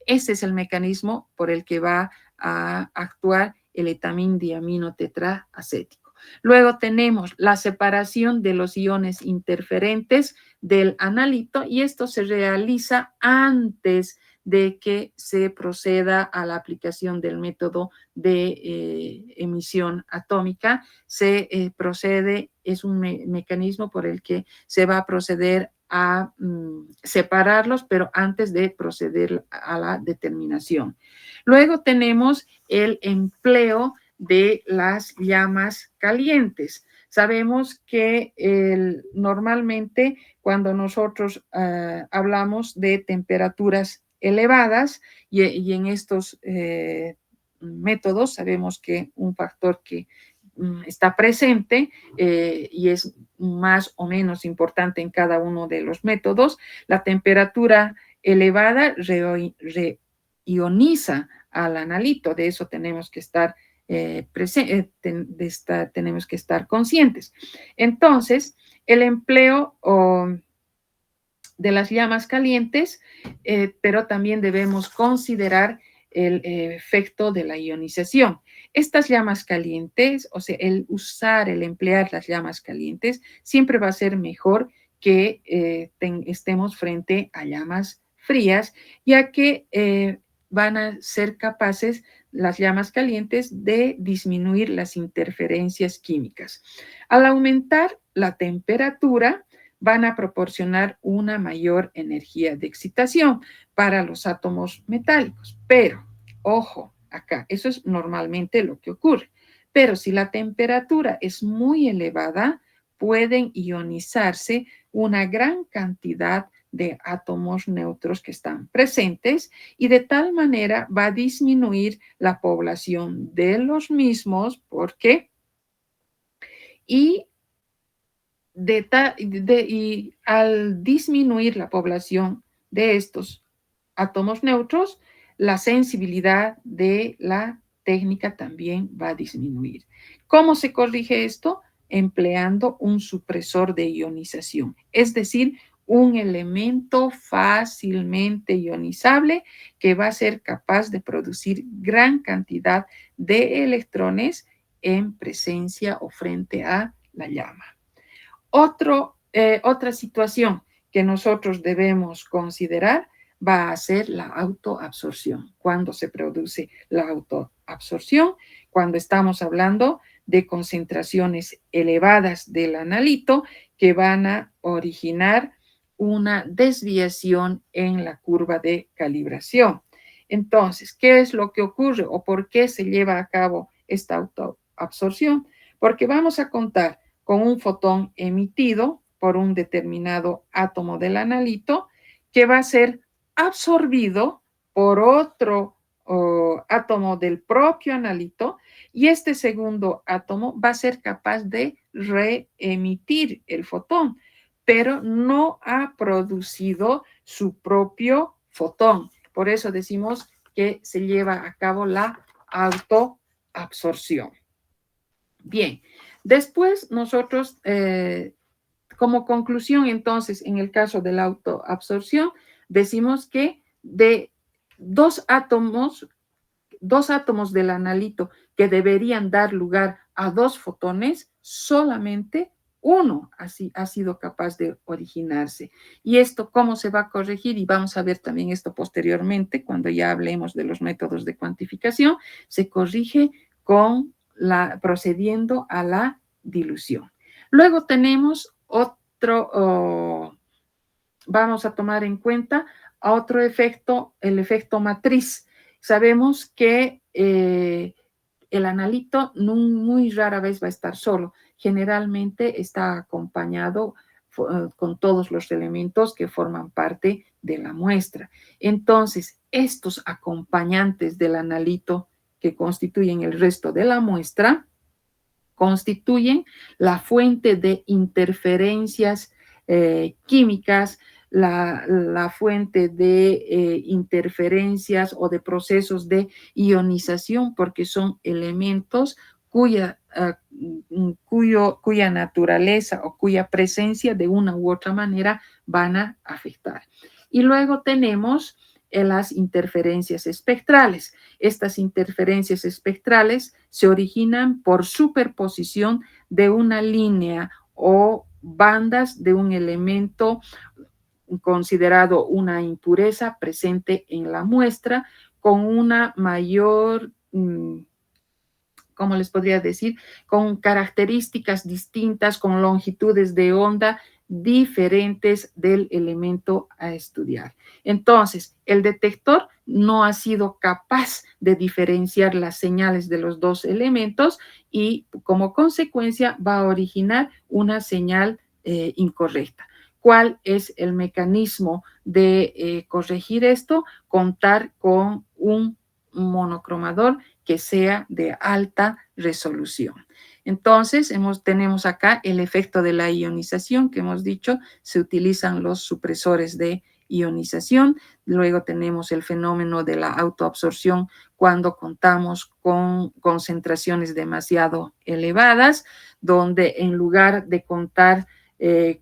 Ese es el mecanismo por el que va a actuar el etamindiamino tetraacético. Luego tenemos la separación de los iones interferentes del analito y esto se realiza antes de que se proceda a la aplicación del método de emisión atómica. Se procede, es un mecanismo por el que se va a proceder a separarlos, pero antes de proceder a la determinación. Luego tenemos el empleo de las llamas calientes. Sabemos que normalmente cuando nosotros hablamos de temperaturas elevadas y en estos métodos sabemos que un factor que está presente y es más o menos importante en cada uno de los métodos, la temperatura elevada reioniza al analito, de eso tenemos que estar tenemos que estar conscientes. Entonces, el empleo de las llamas calientes, pero también debemos considerar el efecto de la ionización. Estas llamas calientes, o sea, el emplear las llamas calientes, siempre va a ser mejor que estemos frente a llamas frías, ya que van a ser capaces las llamas calientes de disminuir las interferencias químicas. Al aumentar la temperatura, van a proporcionar una mayor energía de excitación para los átomos metálicos. Pero, ojo, acá, eso es normalmente lo que ocurre. Pero si la temperatura es muy elevada, pueden ionizarse una gran cantidad de átomos neutros que están presentes y de tal manera va a disminuir la población de los mismos porque y, y al disminuir la población de estos átomos neutros, la sensibilidad de la técnica también va a disminuir. ¿Cómo se corrige esto? Empleando un supresor de ionización, es decir, un elemento fácilmente ionizable que va a ser capaz de producir gran cantidad de electrones en presencia o frente a la llama. Otra situación que nosotros debemos considerar va a ser la autoabsorción. Cuando se produce la autoabsorción, cuando estamos hablando de concentraciones elevadas del analito que van a originar una desviación en la curva de calibración. Entonces, ¿qué es lo que ocurre o por qué se lleva a cabo esta autoabsorción? Porque vamos a contar con un fotón emitido por un determinado átomo del analito que va a ser absorbido por otro átomo del propio analito y este segundo átomo va a ser capaz de reemitir el fotón, pero no ha producido su propio fotón. Por eso decimos que se lleva a cabo la autoabsorción. Bien, después nosotros, como conclusión entonces, en el caso de la autoabsorción, decimos que de dos átomos del analito que deberían dar lugar a dos fotones, solamente uno así ha sido capaz de originarse. ¿Y esto cómo se va a corregir? Y vamos a ver también esto posteriormente, cuando ya hablemos de los métodos de cuantificación, se corrige procediendo a la dilución. Luego tenemos vamos a tomar en cuenta otro efecto, el efecto matriz. Sabemos que el analito muy rara vez va a estar solo. Generalmente está acompañado con todos los elementos que forman parte de la muestra. Entonces, estos acompañantes del analito que constituyen el resto de la muestra, constituyen la fuente de interferencias químicas, la fuente de interferencias o de procesos de ionización, porque son elementos cuya naturaleza o cuya presencia de una u otra manera van a afectar. Y luego tenemos las interferencias espectrales. Estas interferencias espectrales se originan por superposición de una línea o bandas de un elemento considerado una impureza presente en la muestra con una mayor, ¿cómo les podría decir? Con características distintas, con longitudes de onda diferentes del elemento a estudiar. Entonces, el detector no ha sido capaz de diferenciar las señales de los dos elementos y como consecuencia va a originar una señal incorrecta. ¿Cuál es el mecanismo de corregir esto? Contar con un monocromador que sea de alta resolución. Entonces, tenemos acá el efecto de la ionización que hemos dicho, se utilizan los supresores de ionización. Luego tenemos el fenómeno de la autoabsorción cuando contamos con concentraciones demasiado elevadas, donde en lugar de contar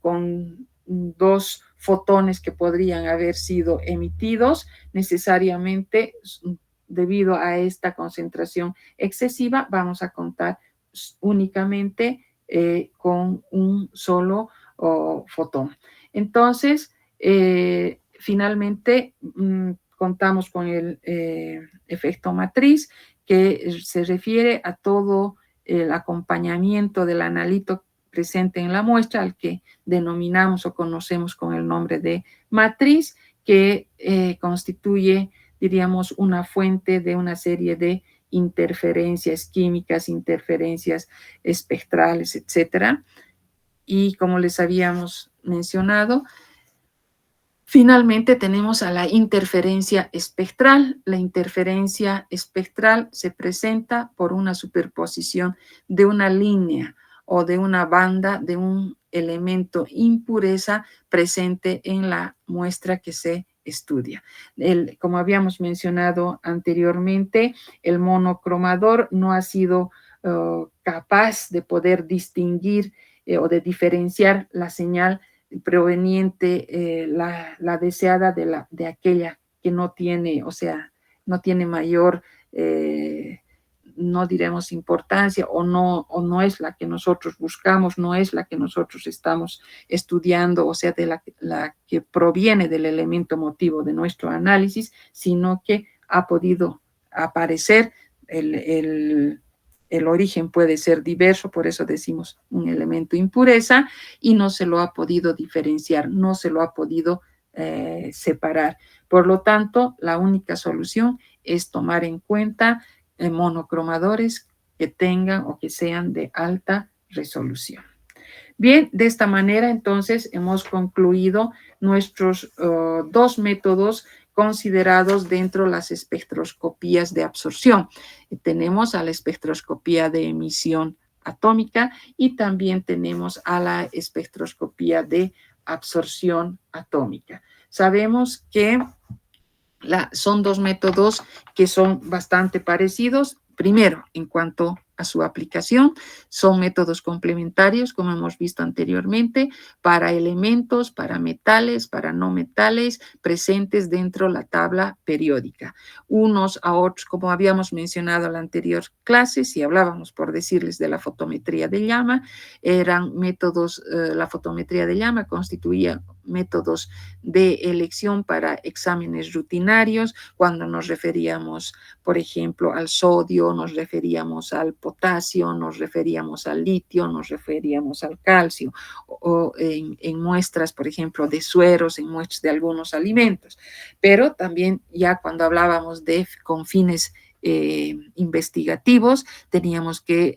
con dos fotones que podrían haber sido emitidos, necesariamente debido a esta concentración excesiva, vamos a contar únicamente con un solo fotón. Entonces, finalmente, contamos con el efecto matriz, que se refiere a todo el acompañamiento del analito presente en la muestra, al que denominamos o conocemos con el nombre de matriz, que constituye, diríamos, una fuente de una serie de interferencias químicas, interferencias espectrales, etcétera. Y como les habíamos mencionado, finalmente tenemos a la interferencia espectral. La interferencia espectral se presenta por una superposición de una línea o de una banda de un elemento impureza presente en la muestra que se estudia. Como habíamos mencionado anteriormente, el monocromador no ha sido capaz de poder distinguir o de diferenciar la señal proveniente, la deseada de aquella que no tiene, o sea, no tiene mayor, no diremos importancia, o no es la que nosotros buscamos, no es la que nosotros estamos estudiando, o sea, de la que proviene del elemento motivo de nuestro análisis, sino que ha podido aparecer el origen puede ser diverso, por eso decimos un elemento impureza, y no se lo ha podido diferenciar, no se lo ha podido separar. Por lo tanto, la única solución es tomar en cuenta monocromadores que tengan o que sean de alta resolución. Bien, de esta manera entonces hemos concluido nuestros dos métodos considerados dentro de las espectroscopías de absorción. Tenemos a la espectroscopía de emisión atómica y también tenemos a la espectroscopía de absorción atómica. Sabemos que son dos métodos que son bastante parecidos. Primero, en cuanto a su aplicación, son métodos complementarios, como hemos visto anteriormente, para elementos, para metales, para no metales, presentes dentro de la tabla periódica. Unos a otros, como habíamos mencionado en la anterior clase, si hablábamos, por decirles, de la fotometría de llama, eran métodos, la fotometría de llama constituía métodos de elección para exámenes rutinarios, cuando nos referíamos, por ejemplo, al sodio, nos referíamos al potasio, nos referíamos al litio, nos referíamos al calcio, o en muestras, por ejemplo, de sueros, en muestras de algunos alimentos. Pero también ya cuando hablábamos con fines investigativos, teníamos que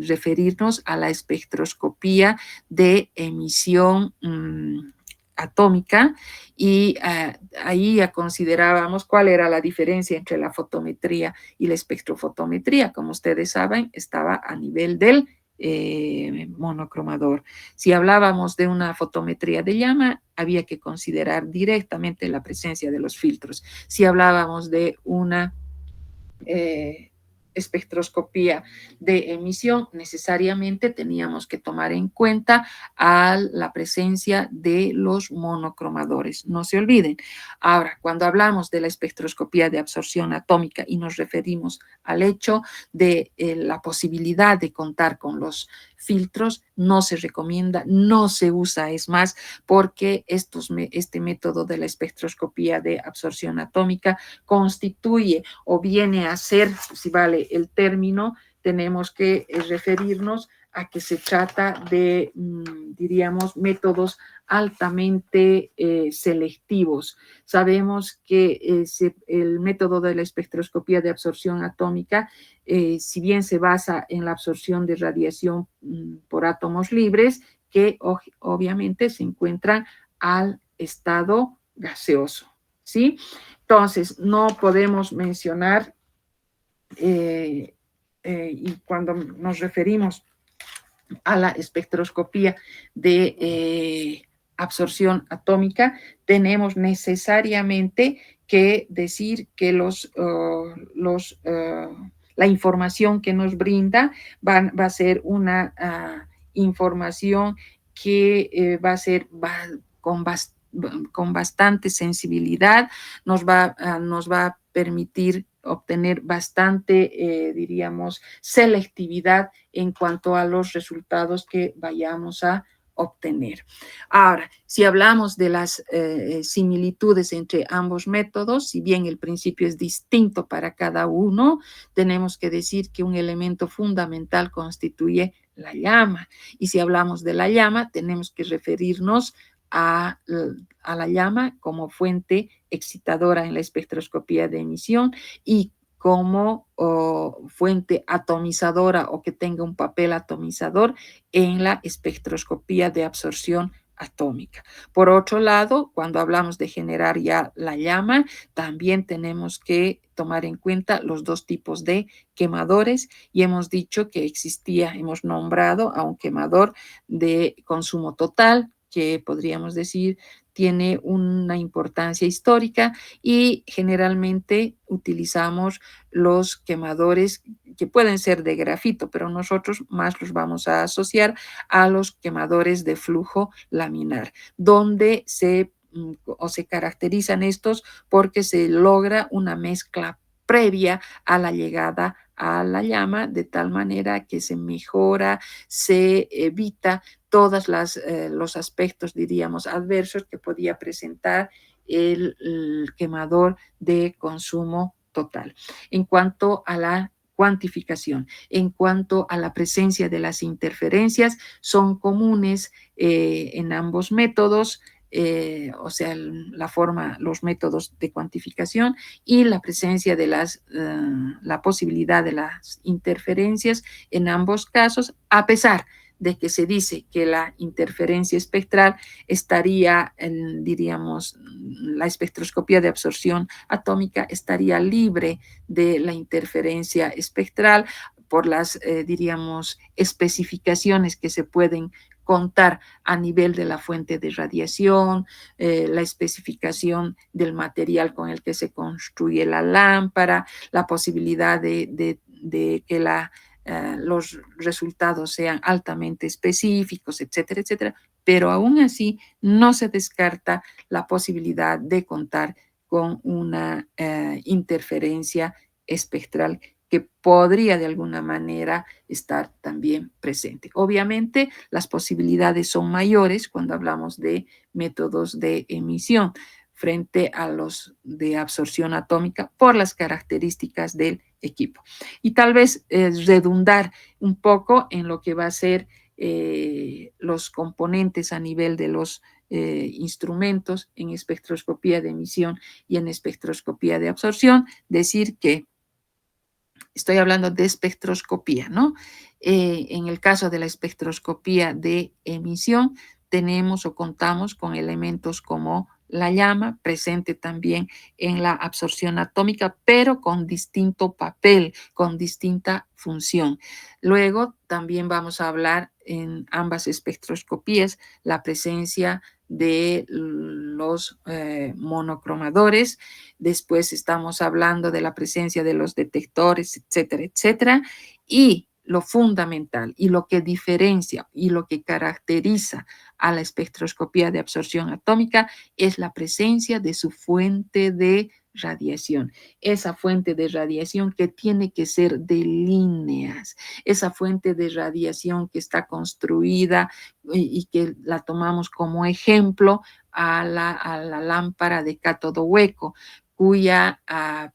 referirnos a la espectroscopía de emisión atómica, y ahí ya considerábamos cuál era la diferencia entre la fotometría y la espectrofotometría. Como ustedes saben, estaba a nivel del monocromador. Si hablábamos de una fotometría de llama, había que considerar directamente la presencia de los filtros. Si hablábamos de una espectroscopía de emisión, necesariamente teníamos que tomar en cuenta a la presencia de los monocromadores. No se olviden. Ahora, cuando hablamos de la espectroscopía de absorción atómica y nos referimos al hecho de la posibilidad de contar con los filtros, no se recomienda, no se usa, es más, porque este método de la espectroscopía de absorción atómica constituye o viene a ser, si vale el término, tenemos que referirnos a que se trata de, diríamos, métodos altamente selectivos. Sabemos que el método de la espectroscopía de absorción atómica, si bien se basa en la absorción de radiación por átomos libres, que obviamente se encuentran al estado gaseoso, ¿sí? Entonces, no podemos mencionar, y cuando nos referimos a la espectroscopía de absorción atómica, tenemos necesariamente que decir que la información que nos brinda va a ser una información que va a ser con bastante sensibilidad, nos va a permitir obtener bastante, diríamos, selectividad en cuanto a los resultados que vayamos a obtener. Ahora, si hablamos de las similitudes entre ambos métodos, si bien el principio es distinto para cada uno, tenemos que decir que un elemento fundamental constituye la llama. Y si hablamos de la llama, tenemos que referirnos a la llama como fuente excitadora en la espectroscopía de emisión y como fuente atomizadora o que tenga un papel atomizador en la espectroscopía de absorción atómica. Por otro lado, cuando hablamos de generar ya la llama, también tenemos que tomar en cuenta los dos tipos de quemadores y hemos dicho que hemos nombrado a un quemador de consumo total, que podríamos decir tiene una importancia histórica y generalmente utilizamos los quemadores que pueden ser de grafito, pero nosotros más los vamos a asociar a los quemadores de flujo laminar, donde se caracterizan estos porque se logra una mezcla previa a la llegada a la llama, de tal manera que se mejora, se evita todos los aspectos, diríamos, adversos que podía presentar el quemador de consumo total. En cuanto a la cuantificación, en cuanto a la presencia de las interferencias, son comunes en ambos métodos, o sea, los métodos de cuantificación y la presencia de la posibilidad de las interferencias en ambos casos, a pesar de que se dice que la interferencia espectral estaría, diríamos, la espectroscopía de absorción atómica estaría libre de la interferencia espectral por las, diríamos, especificaciones que se pueden contar a nivel de la fuente de radiación, la especificación del material con el que se construye la lámpara, la posibilidad de que los resultados sean altamente específicos, etcétera, etcétera, pero aún así no se descarta la posibilidad de contar con una interferencia espectral que podría de alguna manera estar también presente. Obviamente, las posibilidades son mayores cuando hablamos de métodos de emisión frente a los de absorción atómica por las características del equipo. Y tal vez redundar un poco en lo que va a ser los componentes a nivel de los instrumentos en espectroscopía de emisión y en espectroscopía de absorción, decir que estoy hablando de espectroscopía, ¿no? En el caso de la espectroscopía de emisión, tenemos o contamos con elementos como la llama, presente también en la absorción atómica, pero con distinto papel, con distinta función. Luego también vamos a hablar en ambas espectroscopías la presencia de los monocromadores. Después estamos hablando de la presencia de los detectores, etcétera, etcétera. Y lo fundamental y lo que diferencia y lo que caracteriza a la espectroscopía de absorción atómica es la presencia de su fuente de radiación. Esa fuente de radiación que tiene que ser de líneas, esa fuente de radiación que está construida y que la tomamos como ejemplo a la lámpara de cátodo hueco, cuya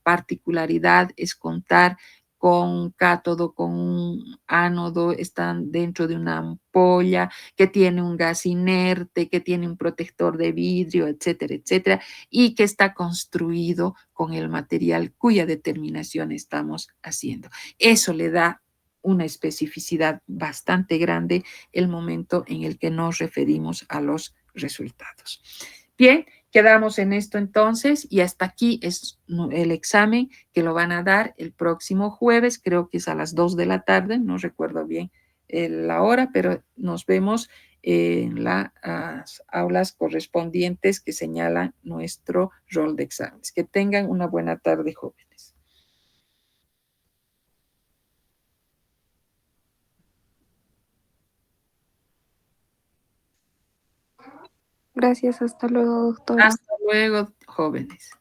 particularidad es contar con un cátodo, con un ánodo, están dentro de una ampolla que tiene un gas inerte, que tiene un protector de vidrio, etcétera, etcétera, y que está construido con el material cuya determinación estamos haciendo. Eso le da una especificidad bastante grande el momento en el que nos referimos a los resultados. Bien, quedamos en esto entonces y hasta aquí es el examen que lo van a dar el próximo jueves, creo que es a las 2 de la tarde, no recuerdo bien la hora, pero nos vemos en las aulas correspondientes que señalan nuestro rol de exámenes. Que tengan una buena tarde, jóvenes. Gracias, hasta luego, doctora. Hasta luego, jóvenes.